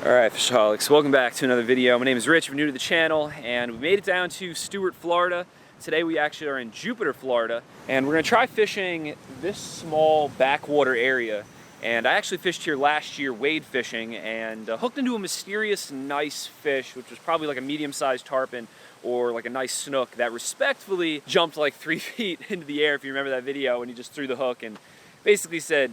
Alright, FishAholics, welcome back to another video. My name is Rich, if you're new to the channel, and we made it down to Stuart, Florida. Today we actually are in Jupiter, Florida, and we're going to try fishing this small backwater area. And I actually fished here last year, wade fishing, and hooked into a mysterious nice fish, which was probably like a medium-sized tarpon or like a nice snook that respectfully jumped like 3 feet into the air, if you remember that video, and he just threw the hook and basically said,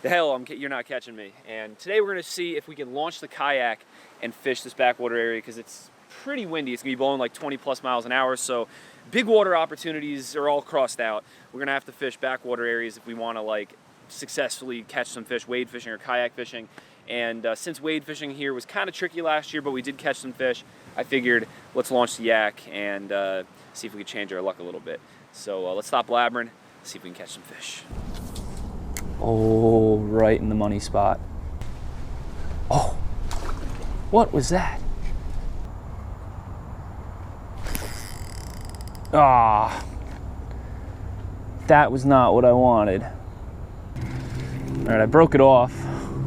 "The hell, you're not catching me." And today we're going to see if we can launch the kayak and fish this backwater area because it's pretty windy. It's going to be blowing like 20 plus miles an hour, so big water opportunities are all crossed out. We're going to have to fish backwater areas if we want to like successfully catch some fish, wade fishing or kayak fishing. And since wade fishing here was kind of tricky last year, but we did catch some fish, I figured let's launch the yak and see if we can change our luck a little bit. So let's stop blabbering, see if we can catch some fish. Oh, right in the money spot. Oh, what was that? Ah, that was not what I wanted. All right, I broke it off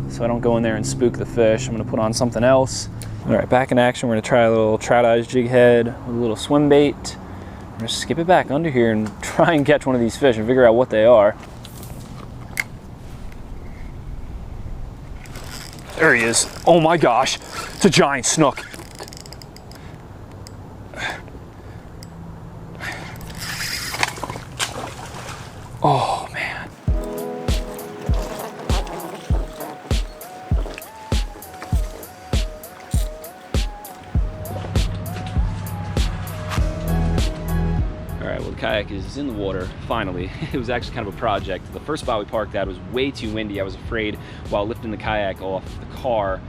so I don't go in there and spook the fish. I'm gonna put on something else. All right, back in action. We're gonna try a little trout-eyes jig head with a little swim bait. I'm gonna skip it back under here and try and catch one of these fish and figure out what they are. There he is. Oh my gosh, it's a giant snook. Oh man. All right, well the kayak is in the water, finally. It was actually kind of a project. The first spot we parked at was way too windy. I was afraid while lifting the kayak off the car,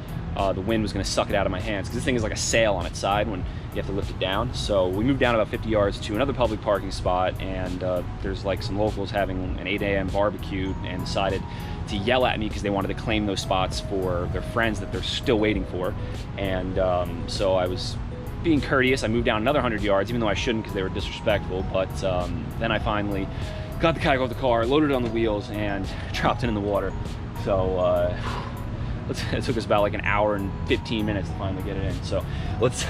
the wind was gonna suck it out of my hands, because this thing is like a sail on its side when you have to lift it down. So we moved down about 50 yards to another public parking spot, and there's like some locals having an 8 a.m. barbecue and decided to yell at me because they wanted to claim those spots for their friends that they're still waiting for. And so I was being courteous. I moved down another 100 yards, even though I shouldn't because they were disrespectful. But then I finally got the kayak off the car, loaded it on the wheels, and dropped it in the water. So it took us about like an hour and 15 minutes to finally get it in. So let's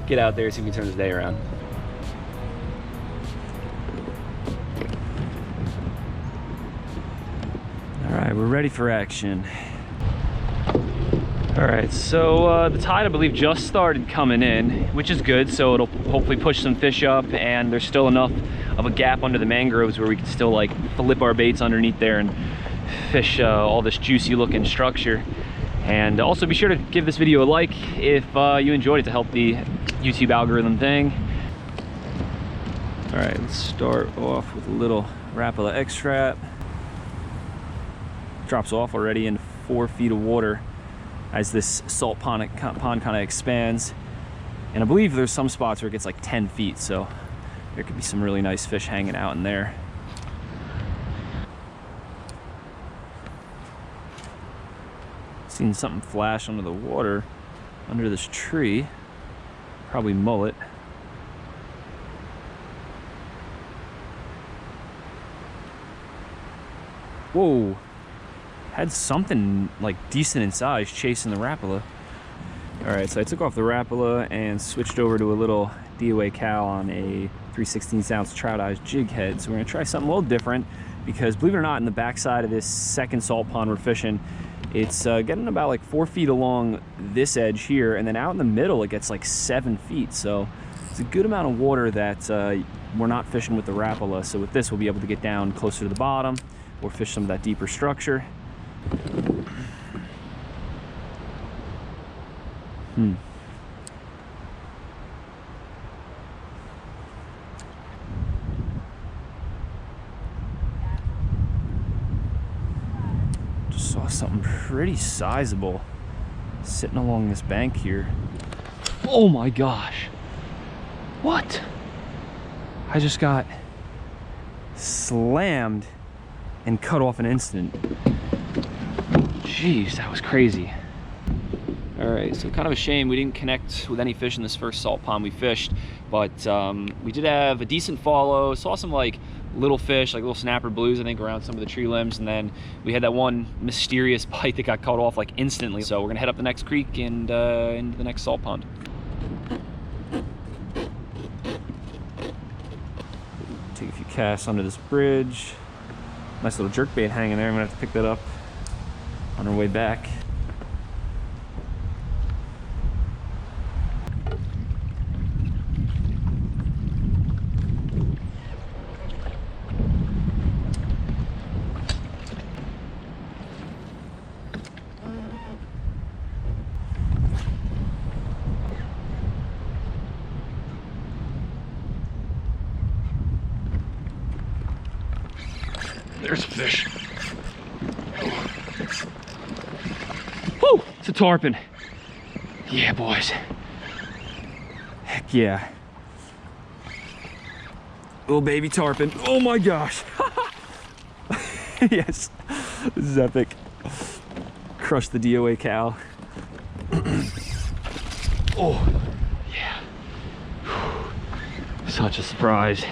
get out there and see if we can turn this day around. All right, we're ready for action. All right, so the tide, I believe, just started coming in, which is good. So it'll hopefully push some fish up, and there's still enough of a gap under the mangroves where we can still like flip our baits underneath there and fish all this juicy looking structure. And also be sure to give this video a like if you enjoyed it, to help the YouTube algorithm thing. All right, let's start off with a little Rapala X-Strap. Drops off already in 4 feet of water as this salt pond kind of expands. And I believe there's some spots where it gets like 10 feet, so there could be some really nice fish hanging out in there. Seen something flash under the water under this tree, probably mullet. Whoa, had something like decent in size chasing the Rapala. All right, so I took off the Rapala and switched over to a little DOA Cal on a 3/16 ounce trout-eyes jig head. So we're gonna try something a little different, because believe it or not, in the backside of this second salt pond we're fishing, it's getting about like 4 feet along this edge here, and then out in the middle it gets like 7 feet. So it's a good amount of water that we're not fishing with the Rapala. So with this, we'll be able to get down closer to the bottom or fish some of that deeper structure. Just saw something pretty sizable sitting along this bank here. Oh my gosh. What? I just got slammed and cut off an instant. Jeez, that was crazy. All right, so kind of a shame we didn't connect with any fish in this first salt pond we fished, but we did have a decent follow. Saw some like little fish, like little snapper blues, I think, around some of the tree limbs. And then we had that one mysterious bite that got cut off like instantly. So we're gonna head up the next creek and into the next salt pond. Take a few casts under this bridge. Nice little jerkbait hanging there. I'm gonna have to pick that up on our way back. There's a fish. Woo! It's a tarpon. Yeah, boys. Heck yeah. Little baby tarpon. Oh my gosh. Yes. This is epic. Crushed the DOA cow. Oh, yeah. Such a surprise.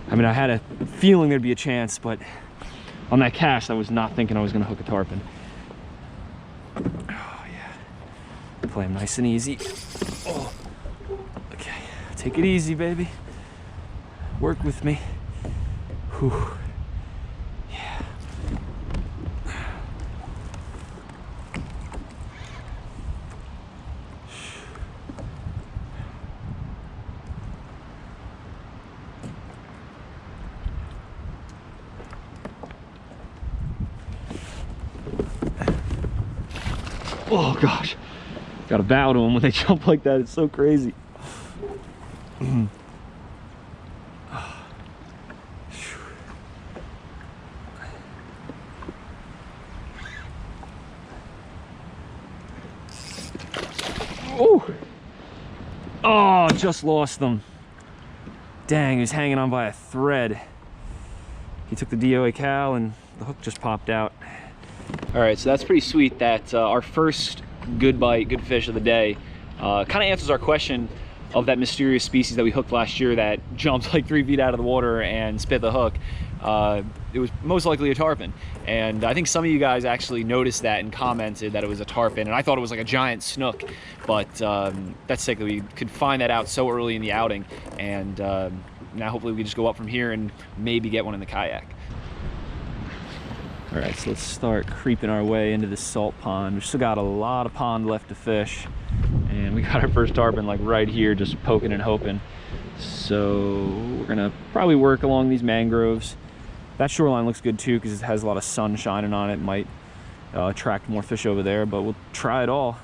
I mean, I had a feeling there'd be a chance, but on that cast, I was not thinking I was gonna hook a tarpon. Oh yeah, play him nice and easy. Oh, okay, take it easy, baby. Work with me. Whew. Yeah. Oh gosh, gotta bow to them when they jump like that. It's so crazy. Oh, oh, just lost them. Dang, he was hanging on by a thread. He took the DOA cow and the hook just popped out. All right, so that's pretty sweet that our first good bite, good fish of the day kind of answers our question of that mysterious species that we hooked last year that jumped like 3 feet out of the water and spit the hook. It was most likely a tarpon. And I think some of you guys actually noticed that and commented that it was a tarpon. And I thought it was like a giant snook, but that's sick that we could find that out so early in the outing. And now hopefully we can just go up from here and maybe get one in the kayak. All right, so let's start creeping our way into this salt pond. We've still got a lot of pond left to fish, and we got our first tarpon like right here, just poking and hoping. So we're gonna probably work along these mangroves. That shoreline looks good too because it has a lot of sun shining on it. Might attract more fish over there, but we'll try it all.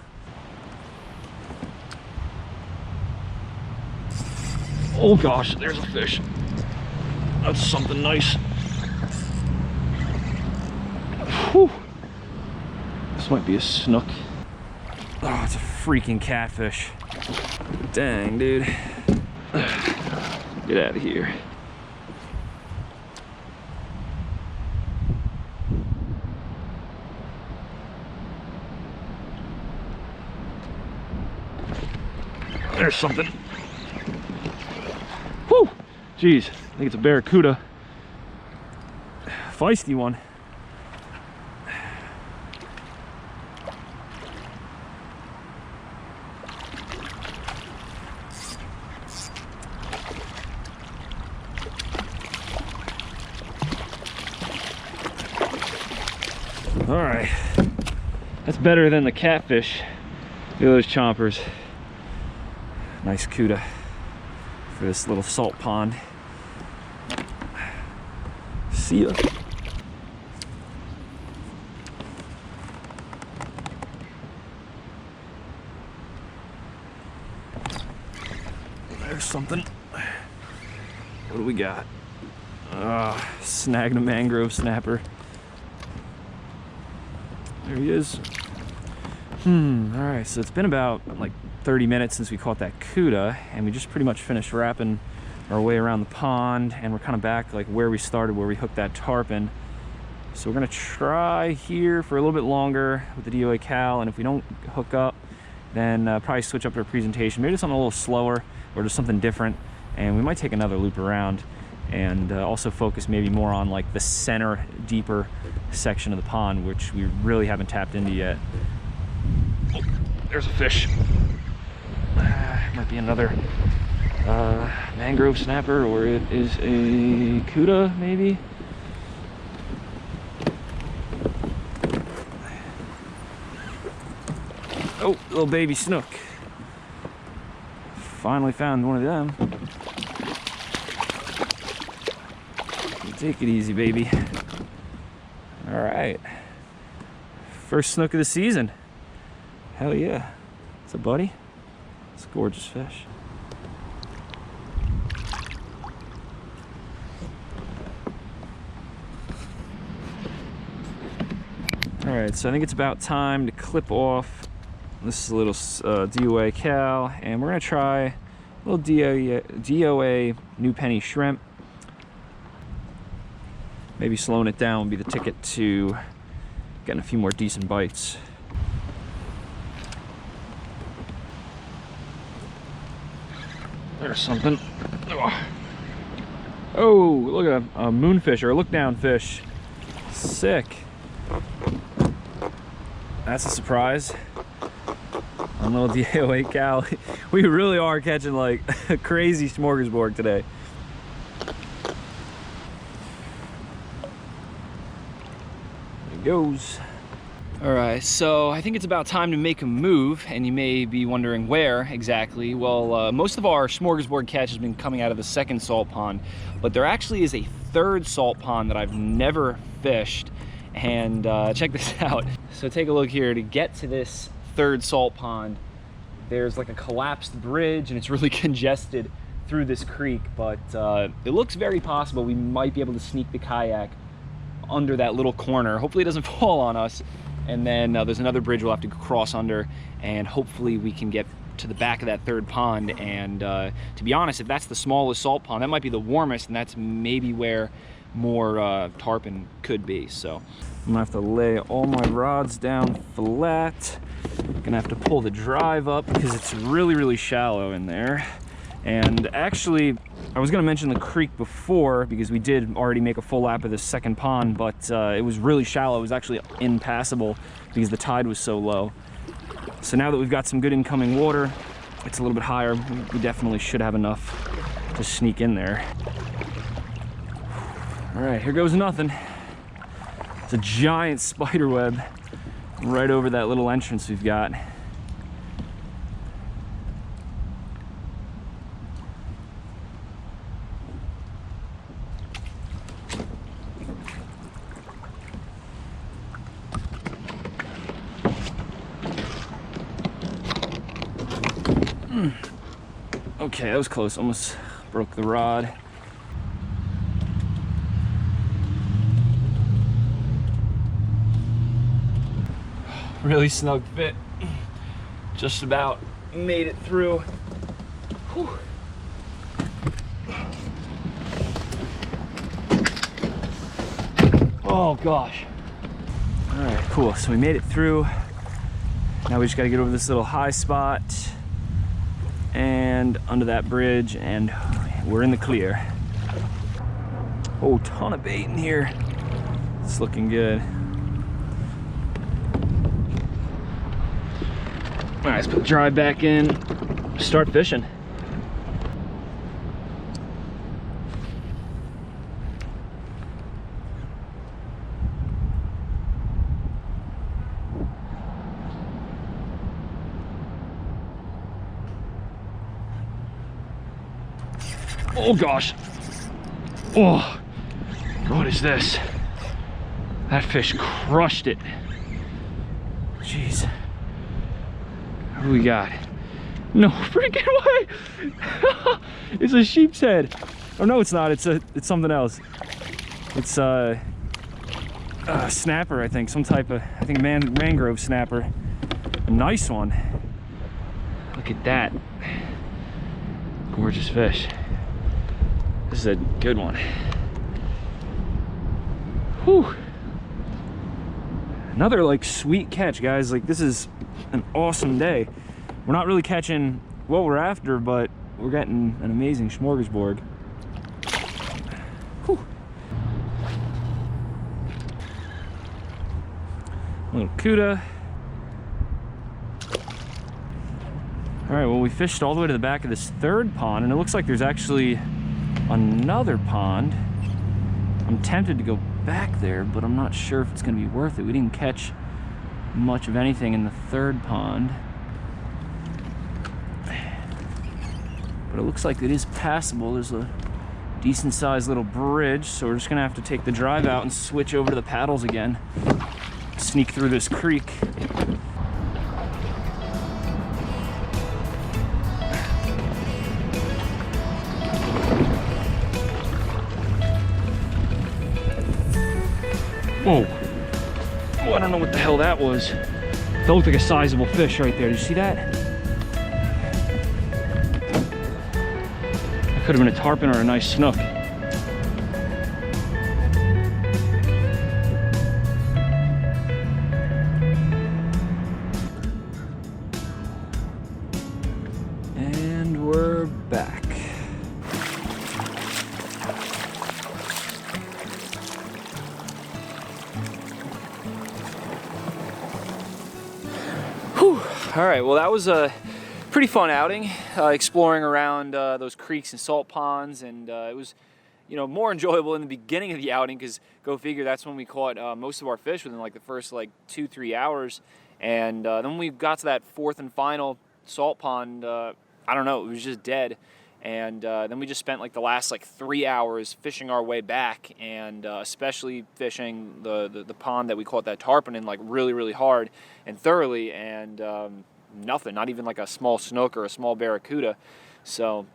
Oh gosh, there's a fish. That's something nice. Whew. This might be a snook. Oh, it's a freaking catfish. Dang, dude. Get out of here. There's something. Whew. Jeez, I think it's a barracuda. Feisty one. All right, that's better than the catfish. Look at those chompers. Nice cuda for this little salt pond. See ya. There's something. What do we got? Snagged a mangrove snapper. There he is. All right, so it's been about like 30 minutes since we caught that cuda, and we just pretty much finished wrapping our way around the pond, and we're kind of back like where we started, where we hooked that tarpon. So we're gonna try here for a little bit longer with the DOA cal, and if we don't hook up, then probably switch up our presentation. Maybe do something a little slower or just something different, and we might take another loop around and also focus maybe more on like the center, deeper section of the pond, which we really haven't tapped into yet. Oh, there's a fish. Might be another mangrove snapper, or it is a cuda maybe. Oh, little baby snook. Finally found one of them. Take it easy, baby. All right. First snook of the season. Hell yeah. What's up, buddy? It's a gorgeous fish. All right, so I think it's about time to clip off this little DOA cal, and we're gonna try a little DOA new penny shrimp. Maybe slowing it down would be the ticket to getting a few more decent bites. There's something. Oh, look at a moonfish, or a look down fish. Sick. That's a surprise. A little DOA cal. We really are catching like a crazy smorgasbord today. There it goes. All right, so I think it's about time to make a move, and you may be wondering where exactly. Well, most of our smorgasbord catch has been coming out of the second salt pond, but there actually is a third salt pond that I've never fished, and check this out. So take a look here. To get to this third salt pond, there's like a collapsed bridge, and it's really congested through this creek, but it looks very possible we might be able to sneak the kayak under that little corner. Hopefully it doesn't fall on us. And then there's another bridge we'll have to cross under, and hopefully we can get to the back of that third pond. And to be honest, if that's the smallest salt pond, that might be the warmest, and that's maybe where more tarpon could be. So I'm gonna have to lay all my rods down flat. Gonna have to pull the drive up because it's really, really shallow in there. And actually, I was gonna mention the creek before because we did already make a full lap of this second pond, but it was really shallow. It was actually impassable because the tide was so low. So now that we've got some good incoming water, it's a little bit higher. We definitely should have enough to sneak in there. All right, here goes nothing. It's a giant spider web right over that little entrance we've got. Okay, that was close. Almost broke the rod. Really snug fit. Just about made it through. Whew. Oh gosh. All right, cool. So we made it through. Now we just got to get over this little high spot and under that bridge, and we're in the clear. Oh, ton of bait in here. It's looking good. All right, let's put the drive back in, start fishing. Oh gosh. Oh, what is this? That fish crushed it. Jeez. What do we got? No freaking way! It's a sheep's head. Oh no, it's not. It's something else. It's a snapper, I think. Some type of, I think, mangrove snapper. A nice one. Look at that. Gorgeous fish. This is a good one. Whew. Another like sweet catch, guys. Like, this is an awesome day. We're not really catching what we're after, but we're getting an amazing smorgasbord. Whew. Little cuda. All right, well, we fished all the way to the back of this third pond, and it looks like there's actually another pond. I'm tempted to go back there, but I'm not sure if it's gonna be worth it. We didn't catch much of anything in the third pond. But it looks like it is passable. There's a decent sized little bridge, so we're just gonna have to take the drive out and switch over to the paddles again. Sneak through this creek. Whoa. Oh, I don't know what the hell that was. That looked like a sizable fish right there. Did you see that? That could have been a tarpon or a nice snook. And we're back. All right, well, that was a pretty fun outing, exploring around those creeks and salt ponds, and it was, you know, more enjoyable in the beginning of the outing, because go figure, that's when we caught most of our fish within like the first like 2-3 hours, and then when we got to that fourth and final salt pond, I don't know, it was just dead. And then we just spent like the last like 3 hours fishing our way back, and especially fishing the pond that we caught that tarpon in like really hard and thoroughly, and nothing, not even like a small snook or a small barracuda. So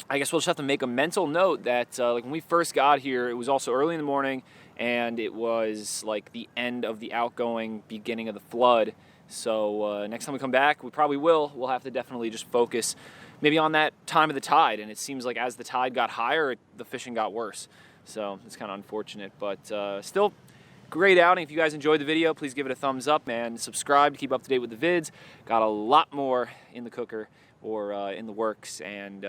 I guess we'll just have to make a mental note that like when we first got here, it was also early in the morning, and it was like the end of the outgoing, beginning of the flood. So next time we come back, we probably will. We'll have to definitely just focus maybe on that time of the tide, and it seems like as the tide got higher, the fishing got worse. So it's kind of unfortunate, but still great outing. If you guys enjoyed the video, please give it a thumbs up and subscribe to keep up to date with the vids. Got a lot more in the cooker or in the works, and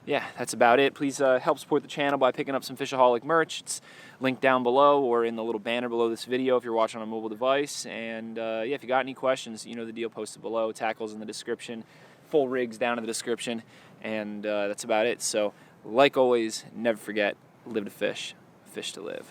yeah, that's about it. Please help support the channel by picking up some FishAholic merch. It's linked down below or in the little banner below this video if you're watching on a mobile device. And yeah, if you got any questions, you know the deal, posted below. Tackles in the description. Full rigs down in the description, and that's about it. So like always, never forget, live to fish to live.